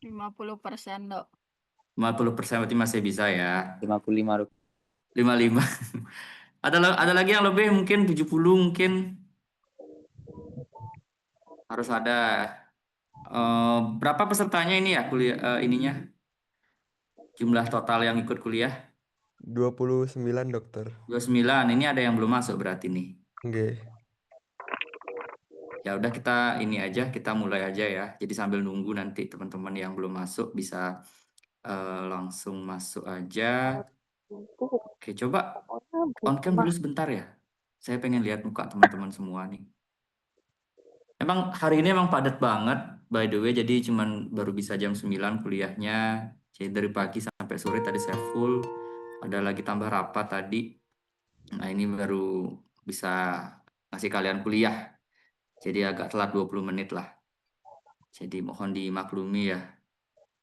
50%, Dok. 50% berarti masih bisa ya. 55 Dok. 55. Ada lagi yang lebih mungkin 70 mungkin. Harus ada. Berapa pesertanya ini ya kuliah ininya? Jumlah total yang ikut kuliah? 29 dokter. 29. Ini ada yang belum masuk berarti nih. Nggih. Ya udah kita ini aja, kita mulai aja ya. Jadi sambil nunggu nanti teman-teman yang belum masuk bisa langsung masuk aja. Oke, coba on cam dulu sebentar ya. Saya pengen lihat muka teman-teman semua nih. Emang hari ini emang padat banget, by the way. Jadi cuman baru bisa jam 9 kuliahnya. Jadi dari pagi sampai sore tadi saya full. Ada lagi tambah rapat tadi. Nah ini baru bisa ngasih kalian kuliah. Jadi agak telat 20 menit lah. Jadi mohon dimaklumi ya.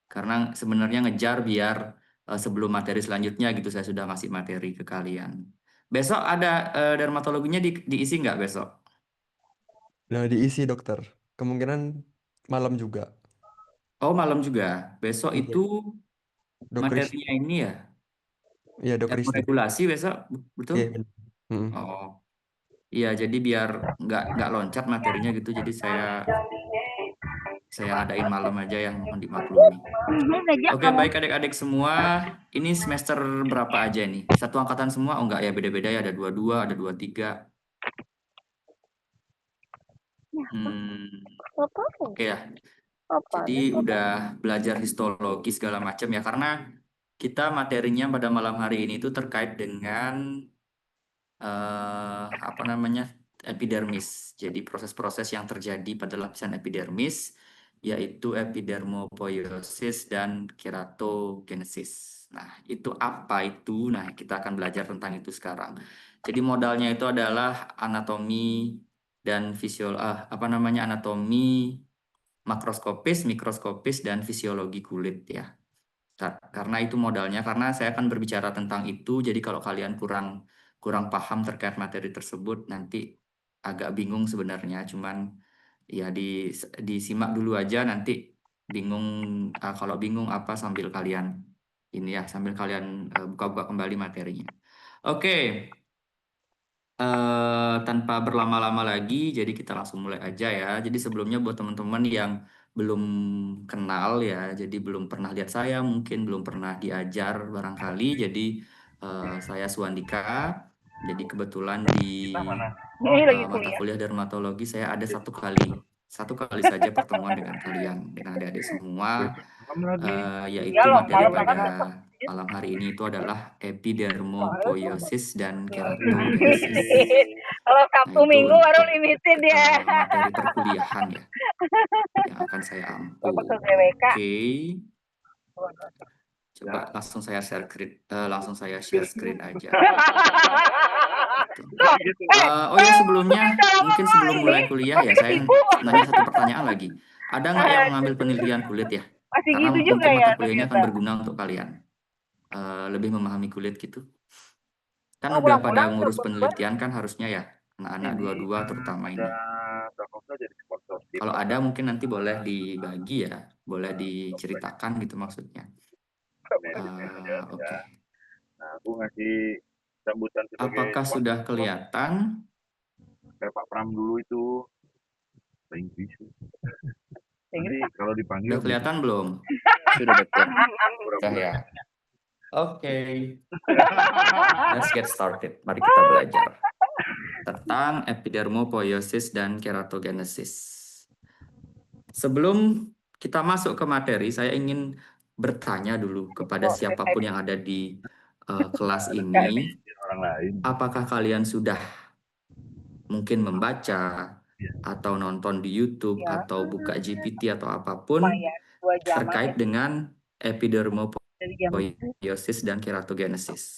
Karena sebenarnya ngejar biar sebelum materi selanjutnya gitu saya sudah ngasih materi ke kalian. Besok ada dermatologinya diisi nggak besok? Nah, diisi dokter. Kemungkinan malam juga. Oh malam juga. Besok Nggih. itu Dok Kris. materinya ini ya. Iya, Dok Kristi. Termoregulasi besok, betul? Nggih, bener. Mm. Oh, iya. Jadi biar nggak loncat materinya gitu. Jadi saya adain malam aja yang mohon dimaklumi. Oke, baik adik-adik semua. Ini semester berapa aja nih? Satu angkatan semua? Oh enggak ya, beda-beda ya. Ada 22, ada 23. Oke ya. Jadi udah belajar histologi segala macam ya. Karena kita materinya pada malam hari ini itu terkait dengan apa namanya epidermis. Jadi proses-proses yang terjadi pada lapisan epidermis yaitu epidermopoiosis dan keratogenesis. Nah, itu apa itu? Nah, kita akan belajar tentang itu sekarang. Jadi modalnya itu adalah anatomi dan apa namanya anatomi makroskopis, mikroskopis dan fisiologi kulit ya. Karena itu modalnya, karena saya akan berbicara tentang itu. Jadi kalau kalian kurang paham terkait materi tersebut, nanti agak bingung sebenarnya. Cuman ya disimak dulu aja, nanti bingung. Kalau bingung apa sambil kalian ini ya, sambil kalian buka-buka kembali materinya. Oke, tanpa berlama-lama lagi, jadi kita langsung mulai aja ya. Jadi sebelumnya buat teman-teman yang belum kenal ya, jadi belum pernah lihat saya, mungkin belum pernah diajar barangkali. Jadi saya Suandika. Jadi kebetulan di mata kuliah dermatologi saya ada satu kali saja pertemuan dengan kalian, dengan adik-adik semua, yaitu materi pada malam hari ini itu adalah epidermopoiosis dan keratogenesis. Kalau Sabtu itu Minggu baru untuk limited ya. materi perkuliahan ya yang akan saya ampu. Bapak ke GWK. Oke, coba langsung saya share screen aja. Oh ya, sebelumnya mungkin sebelum mulai kuliah ya saya nanya satu pertanyaan lagi. Ada nggak yang mengambil penelitian kulit ya? Masih Karena gitu juga mungkin ya mata kuliahnya akan ternyata. berguna untuk kalian. Lebih memahami kulit gitu. Kan Oh, udah pada mudah-mudahan ngurus cepet penelitian kan harusnya ya. Anak-anak dua-dua terutama ini. Kalau ada mungkin nanti boleh dibagi ya. Boleh diceritakan gitu maksudnya. Oke. Nah, aku ngasih sambutan sebagai Apakah sudah kelihatan? kayak Pak Pram dulu itu bahasa Inggris. Nanti kalau dipanggil Udah kelihatan belum? Sudah dokter. Sudah ya. Oke. Let's get started. Mari kita belajar tentang epidermopoiosis dan keratogenesis. Sebelum kita masuk ke materi, saya ingin bertanya dulu kepada siapapun yang ada di kelas ini. orang lain. Apakah kalian sudah mungkin membaca atau nonton di YouTube atau buka GPT atau apapun terkait dengan epidermopoiosis dan keratogenesis?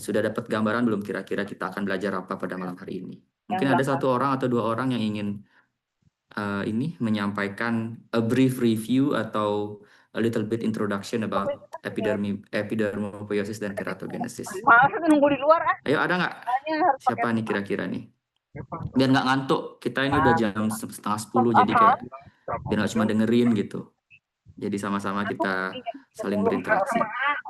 Sudah dapat gambaran belum kira-kira kita akan belajar apa pada malam hari ini? Mungkin ada satu orang atau dua orang yang ingin ini menyampaikan a brief review atau a little bit introduction about epidermopoiosis dan keratogenesis. Masa nunggu di luar ah. Ayo, ada nggak? Siapa nih kira-kira nih? Biar nggak ngantuk. Kita ini udah jam 9:30, jadi kayak biar nggak cuma dengerin gitu. Jadi sama-sama kita saling berinteraksi.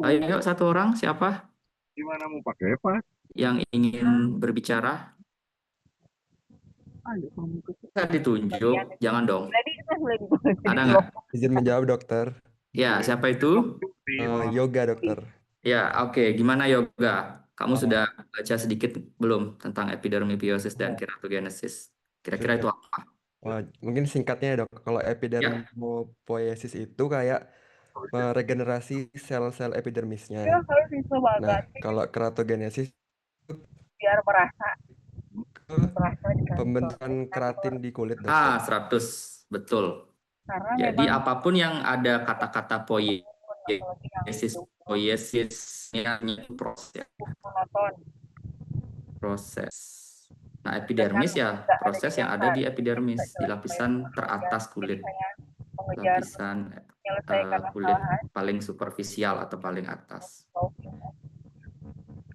Ayo, satu orang, siapa Gimana mau pakai apa? yang ingin berbicara? Ayo kamu ke Bisa ditunjuk, jangan dong. Berarti kita mulai Ada nggak? Izin menjawab dokter. Ya, siapa itu? Yoga dokter. Ya, oke. Gimana Yoga? Kamu sudah baca sedikit belum tentang epidermopiosis dan keratogenesis? Kira-kira itu apa? Mungkin singkatnya ya dok, kalau epidermopoiesis itu kayak regenerasi sel-sel epidermisnya. harus bisa Nah, banget kalau keratogenesis biar merasa Ah, pembentukan keratin di kulit dokter. 100. Betul. karena Jadi memang apapun yang ada kata-kata poiesisnya itu proses. monoton Proses. Nah, epidermis ya proses yang ada di epidermis, di lapisan teratas kulit, mengejar lapisan menyelesaikan kulit masalah paling superficial atau paling atas.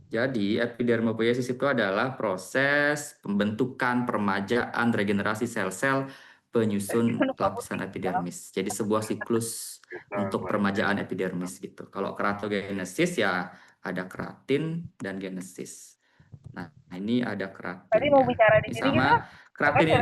Jadi epidermopoiesis itu adalah proses pembentukan, peremajaan, regenerasi sel-sel penyusun lapisan epidermis. Jadi sebuah siklus untuk peremajaan epidermis gitu. Kalau keratogenesis ya ada keratin dan genesis. Nah, ini ada keratin. tadi mau ya. bicara di Ini sini sama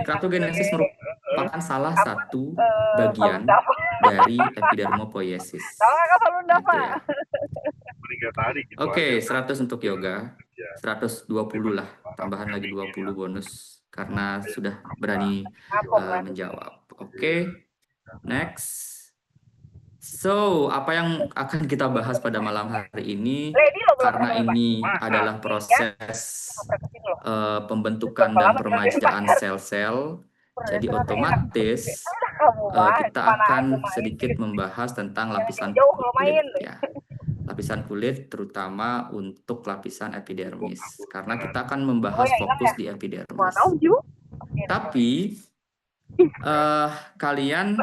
keratogenesis merupakan salah satu bagian Falun dari epidermopoiesis. tahu nggak Falun Nah, Dafa itu ya. Meninggal tarik gitu Oke, aja. 100 untuk yoga. 120 lah, tambahan lagi 20 bonus karena sudah berani menjawab. Oke, next. So, apa yang akan kita bahas pada malam hari ini? Karena ini adalah proses pembentukan dan peremajaan sel-sel, jadi otomatis kita akan sedikit membahas tentang lapisan kulit ya. Lapisan kulit terutama untuk lapisan epidermis karena kita akan membahas fokus di epidermis. Tapi kalian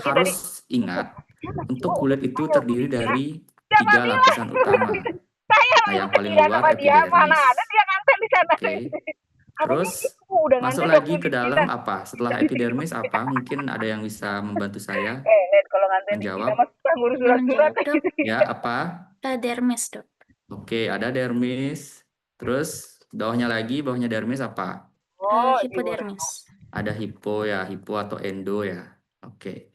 harus ingat untuk kulit itu terdiri dari 3 lapisan utama. Nah, yang paling luar epidermis. Oke. Terus masuk lagi ke dalam apa? Setelah epidermis apa? Mungkin ada yang bisa membantu saya menjawab. Ya, apa? Dermis, dok. Oke, ada dermis. Terus bawahnya dermis apa? Hipodermis. Ada hipo ya, hipo atau endo ya. Oke.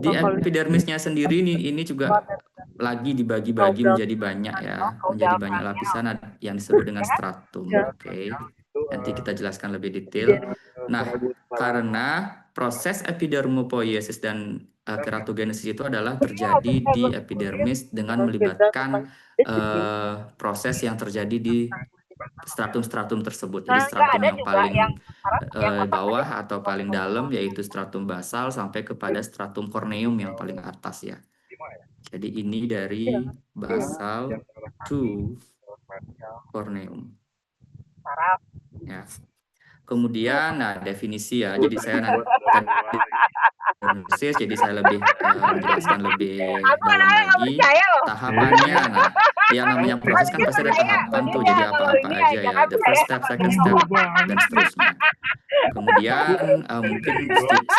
Di epidermisnya sendiri ini juga lagi dibagi-bagi menjadi banyak ya, menjadi banyak lapisan yang disebut dengan stratum. Oke. Nanti kita jelaskan lebih detail. Nah, karena proses epidermopoiesis dan keratogenesis itu adalah terjadi di epidermis dengan melibatkan proses yang terjadi di stratum-stratum tersebut. Jadi stratum yang paling bawah atau paling dalam yaitu stratum basal sampai kepada stratum corneum yang paling atas ya. Jadi ini dari basal to corneum. Ya. Kemudian, nah definisi ya. Jadi saya nanti jadi saya lebih menjelaskan lebih dalam lagi tahapannya. Nah, yang namanya proses kan pasti ada tahapan tuh. Jadi apa-apa aja ya. The first step, second step, dan seterusnya. Kemudian mungkin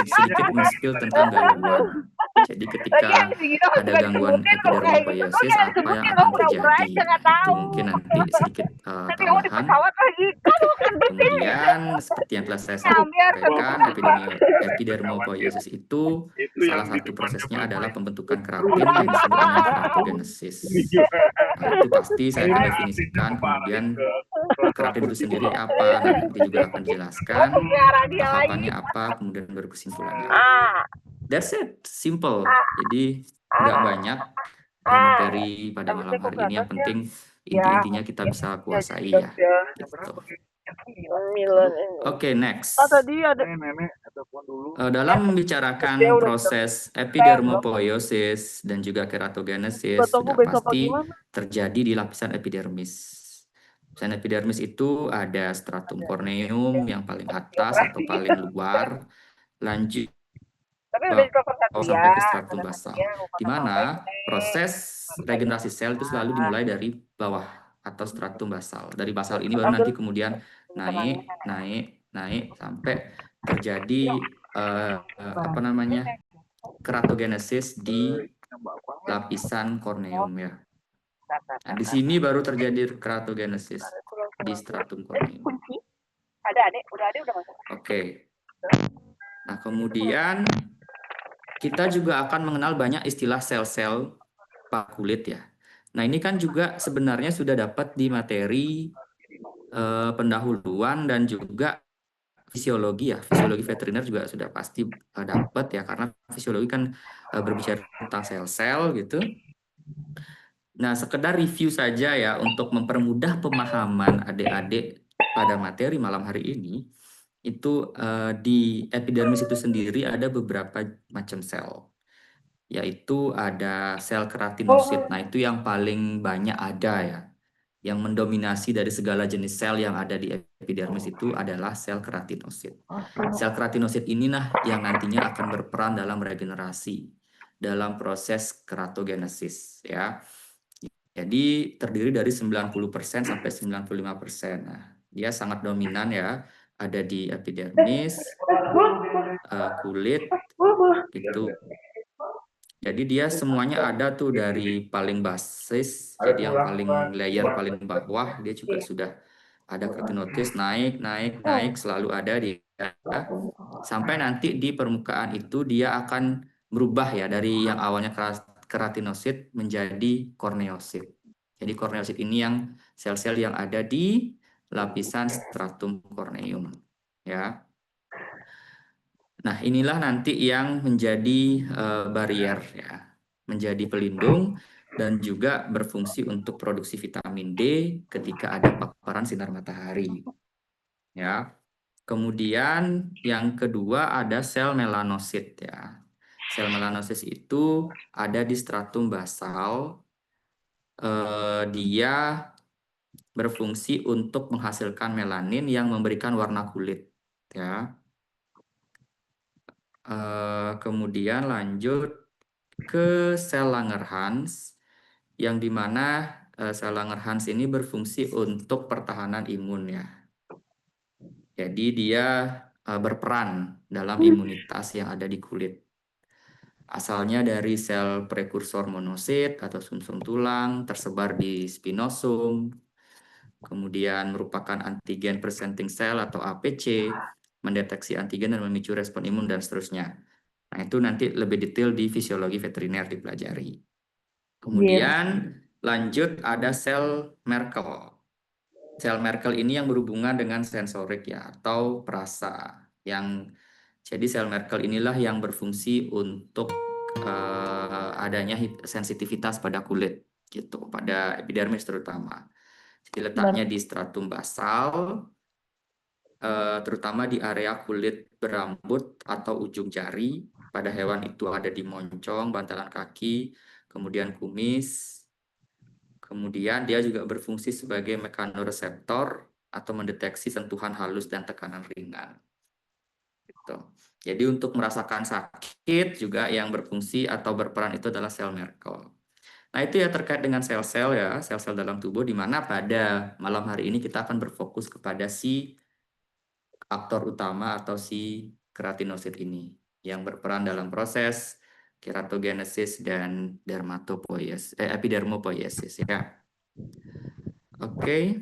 sedikit men-spill tentang gangguan. Jadi ketika ada gangguan epidermopoiesis, apa yang akan terjadi? Itu mungkin nanti sedikit tambahan. Kemudian seperti yang telah saya sampaikan, epidermopoiesis itu salah satu prosesnya adalah pembentukan keratin yang disebut dengan keratogenesis. Nah, itu pasti saya akan definisikan, kemudian keratin itu sendiri apa, nanti juga akan dijelaskan, tahapannya apa, kemudian baru kesimpulannya. That's it, simple. Jadi nggak banyak materi pada malam hari ini, yang penting inti-intinya kita bisa kuasai ya. Gitu. Oke, next. Dalam membicarakan proses epidermopoiesis dan juga keratogenesis sudah pasti terjadi di lapisan epidermis. Lapisan epidermis itu ada stratum corneum yang paling atas atau paling luar, lanjut sampai ke stratum basal, di mana proses regenerasi sel itu selalu dimulai dari bawah atau stratum basal. Dari basal ini baru nanti kemudian naik sampai terjadi keratogenesis di lapisan korneum ya. Nah, di sini baru terjadi keratogenesis di stratum korneum. Kunci? Ada adek, udah masuk. Oke. Nah, kemudian kita juga akan mengenal banyak istilah sel-sel kulit ya. Nah, ini kan juga sebenarnya sudah dapat di materi pendahuluan dan juga fisiologi ya. Fisiologi veteriner juga sudah pasti dapat ya, karena fisiologi kan berbicara tentang sel-sel gitu. Nah, sekedar review saja ya untuk mempermudah pemahaman adik-adik pada materi malam hari ini. Itu di epidermis itu sendiri ada beberapa macam sel. Yaitu ada sel keratinosit. Nah, itu yang paling banyak ada ya. Yang mendominasi dari segala jenis sel yang ada di epidermis itu adalah sel keratinosit. Sel keratinosit inilah yang nantinya akan berperan dalam regenerasi, dalam proses keratogenesis ya. Jadi terdiri dari 90% sampai 95%. Nah, dia sangat dominan ya, ada di epidermis, kulit itu. Jadi dia semuanya ada tuh dari paling basis, jadi yang paling layer paling bawah dia juga sudah ada keratinosis naik selalu ada dia. Sampai nanti di permukaan itu dia akan berubah ya dari yang awalnya keratinosit menjadi korneosit. Jadi korneosit ini yang sel-sel yang ada di lapisan stratum korneum ya. Nah, inilah nanti yang menjadi barrier ya, menjadi pelindung dan juga berfungsi untuk produksi vitamin D ketika ada paparan sinar matahari. Ya. Kemudian yang kedua ada sel melanosit ya. Sel melanosit itu ada di stratum basal. Dia berfungsi untuk menghasilkan melanin yang memberikan warna kulit ya. Kemudian lanjut ke sel Langerhans yang dimana sel Langerhans ini berfungsi untuk pertahanan imun ya. Jadi dia berperan dalam imunitas yang ada di kulit. Asalnya dari sel prekursor monosit atau sumsum tulang tersebar di spinosum, kemudian merupakan antigen presenting cell atau APC, mendeteksi antigen dan memicu respon imun dan seterusnya. Nah, itu nanti lebih detail di fisiologi veteriner dipelajari. Kemudian lanjut ada sel Merkel. Sel Merkel ini yang berhubungan dengan sensorik ya atau perasa. Jadi sel Merkel inilah yang berfungsi untuk adanya sensitivitas pada kulit gitu, pada epidermis terutama. Jadi letaknya di stratum basal, terutama di area kulit berambut atau ujung jari. Pada hewan itu ada di moncong, bantalan kaki, kemudian kumis. Kemudian dia juga berfungsi sebagai mekanoreseptor atau mendeteksi sentuhan halus dan tekanan ringan. Gitu. Jadi untuk merasakan sakit juga yang berfungsi atau berperan itu adalah sel Merkel. Nah, itu ya terkait dengan sel-sel ya, sel-sel dalam tubuh, di mana pada malam hari ini kita akan berfokus kepada si aktor utama atau si keratinosit ini yang berperan dalam proses keratogenesis dan epidermopoiesis ya. Oke.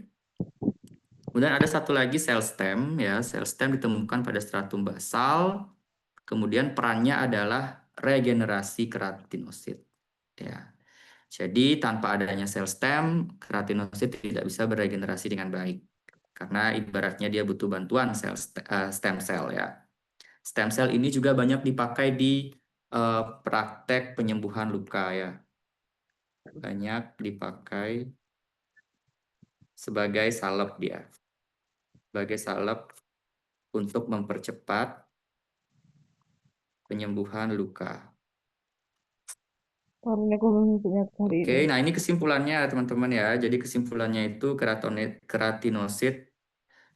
Kemudian ada satu lagi sel stem ya. Sel stem ditemukan pada stratum basal. Kemudian perannya adalah regenerasi keratinosit ya. Jadi tanpa adanya sel stem, keratinosit tidak bisa beregenerasi dengan baik. Karena ibaratnya dia butuh bantuan stem cell ya. Stem cell ini juga banyak dipakai di praktek penyembuhan luka ya. Banyak dipakai sebagai salep dia. Sebagai salep untuk mempercepat penyembuhan luka. Oke, nah ini kesimpulannya teman-teman ya. Jadi kesimpulannya itu keratinosit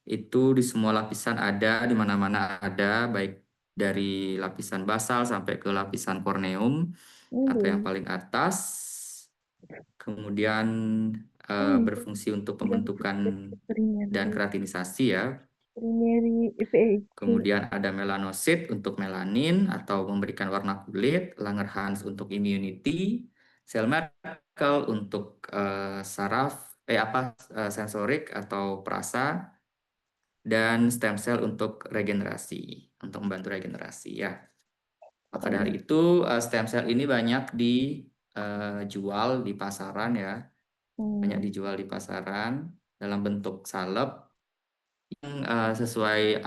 itu di semua lapisan ada, di mana-mana ada, baik dari lapisan basal sampai ke lapisan korneum atau yang paling atas. Kemudian berfungsi untuk pembentukan dan keratinisasi ya. Kemudian ada melanosit untuk melanin atau memberikan warna kulit, Langerhans untuk immunity, sel Merkel untuk saraf sensorik atau perasa, dan stem cell untuk regenerasi, untuk membantu regenerasi ya. Maka dari itu stem cell ini banyak dijual di pasaran ya, banyak dijual di pasaran dalam bentuk salep yang sesuai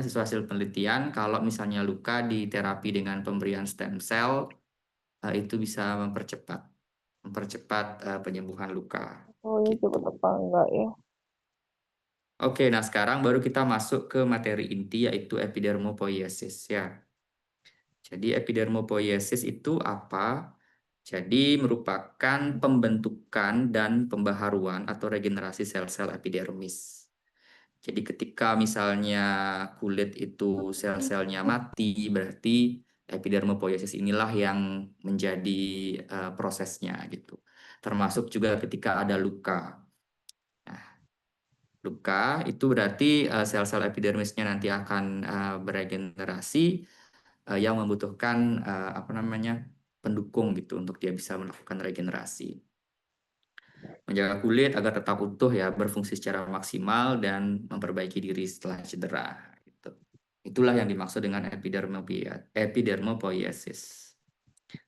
sesuai hasil penelitian, kalau misalnya luka diterapi dengan pemberian stem cell itu bisa mempercepat penyembuhan luka. Oh iya, Gitu. cepet apa enggak ya? Oke, nah sekarang baru kita masuk ke materi inti yaitu epidermopoiesis ya. Jadi epidermopoiesis itu apa? Jadi merupakan pembentukan dan pembaharuan atau regenerasi sel-sel epidermis. Jadi ketika misalnya kulit itu sel-selnya mati, berarti epidermopoiesis inilah yang menjadi prosesnya gitu. Termasuk juga ketika ada luka. Nah, luka itu berarti sel-sel epidermisnya nanti akan beregenerasi yang membutuhkan pendukung gitu untuk dia bisa melakukan regenerasi. Menjaga kulit agar tetap utuh ya, berfungsi secara maksimal dan memperbaiki diri setelah cedera. Gitu. Itulah yang dimaksud dengan epidermopoiesis.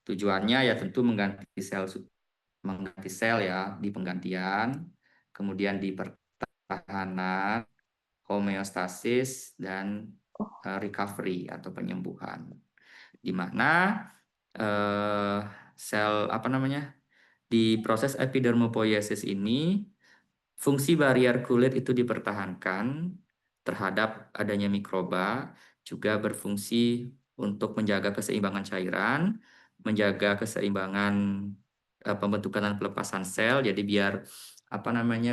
Tujuannya ya tentu mengganti sel ya di penggantian, kemudian di pertahanan, homeostasis, dan recovery atau penyembuhan. Di mana di proses epidermopoiesis ini fungsi barrier kulit itu dipertahankan terhadap adanya mikroba, juga berfungsi untuk menjaga keseimbangan cairan, menjaga keseimbangan pembentukan dan pelepasan sel. Jadi biar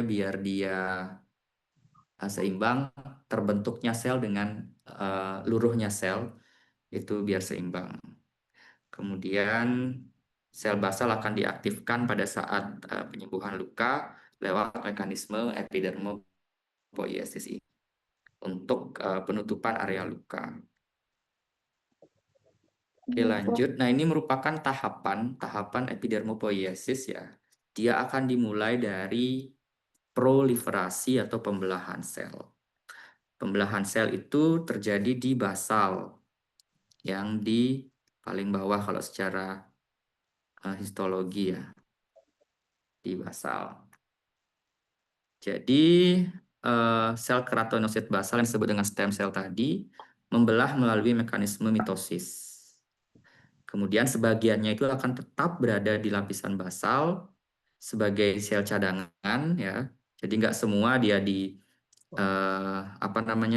biar dia seimbang, terbentuknya sel dengan luruhnya sel itu biar seimbang. Kemudian sel basal akan diaktifkan pada saat penyembuhan luka lewat mekanisme epidermopoiesis ini untuk penutupan area luka. Oke, lanjut. Nah, ini merupakan tahapan epidermopoiesis ya. Dia akan dimulai dari proliferasi atau pembelahan sel. Pembelahan sel itu terjadi di basal yang di paling bawah kalau secara histologi ya, di basal. Jadi sel keratinosit basal yang disebut dengan stem cell tadi membelah melalui mekanisme mitosis. Kemudian sebagiannya itu akan tetap berada di lapisan basal sebagai sel cadangan ya. Jadi nggak semua dia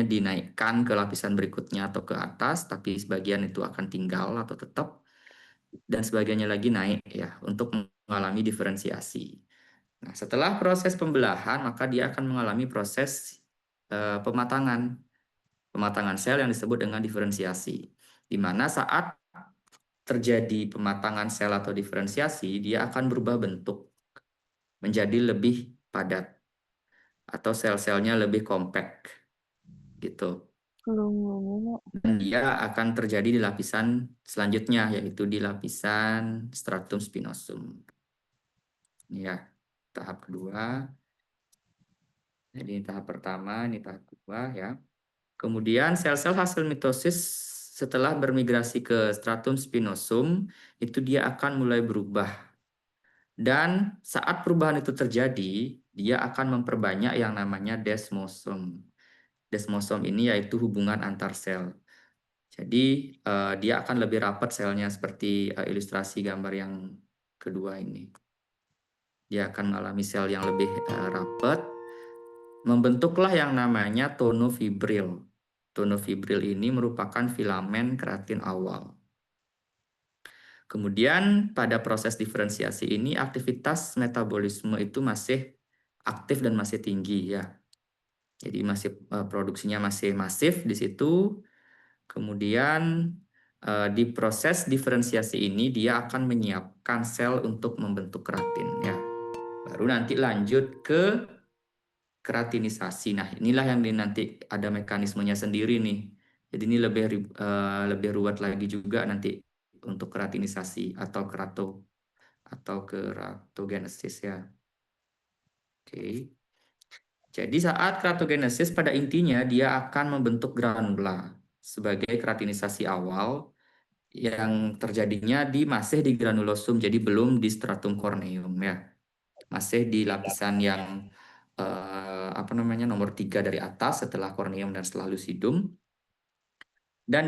dinaikkan ke lapisan berikutnya atau ke atas, tapi sebagian itu akan tinggal atau tetap, dan sebagiannya lagi naik ya untuk mengalami diferensiasi. Nah, setelah proses pembelahan, maka dia akan mengalami proses pematangan sel yang disebut dengan diferensiasi. Di mana saat terjadi pematangan sel atau diferensiasi, dia akan berubah bentuk menjadi lebih padat atau sel-selnya lebih kompak gitu. Dan dia akan terjadi di lapisan selanjutnya, yaitu di lapisan stratum spinosum. Ya, tahap kedua. Jadi tahap pertama, ini tahap kedua ya. Kemudian sel-sel hasil mitosis setelah bermigrasi ke stratum spinosum, itu dia akan mulai berubah. Dan saat perubahan itu terjadi, dia akan memperbanyak yang namanya desmosom. Desmosom ini yaitu hubungan antar sel. Jadi dia akan lebih rapat selnya seperti ilustrasi gambar yang kedua ini. Dia akan mengalami sel yang lebih rapat, membentuklah yang namanya tonofibril. Tonofibril ini merupakan filamen keratin awal. Kemudian pada proses diferensiasi ini aktivitas metabolisme itu masih aktif dan masih tinggi ya. Jadi produksinya masih masif di situ. Kemudian di proses diferensiasi ini dia akan menyiapkan sel untuk membentuk keratin ya. Baru nanti lanjut ke keratinisasi. Nah, inilah yang nanti ada mekanismenya sendiri nih. Jadi ini lebih ruwet lagi juga nanti untuk keratinisasi atau keratogenesis ya. Oke. Jadi saat keratogenesis pada intinya dia akan membentuk granula sebagai keratinisasi awal yang terjadinya masih di granulosum, jadi belum di stratum corneum ya. Masih di lapisan yang nomor 3 dari atas setelah corneum dan setelah lucidum. Dan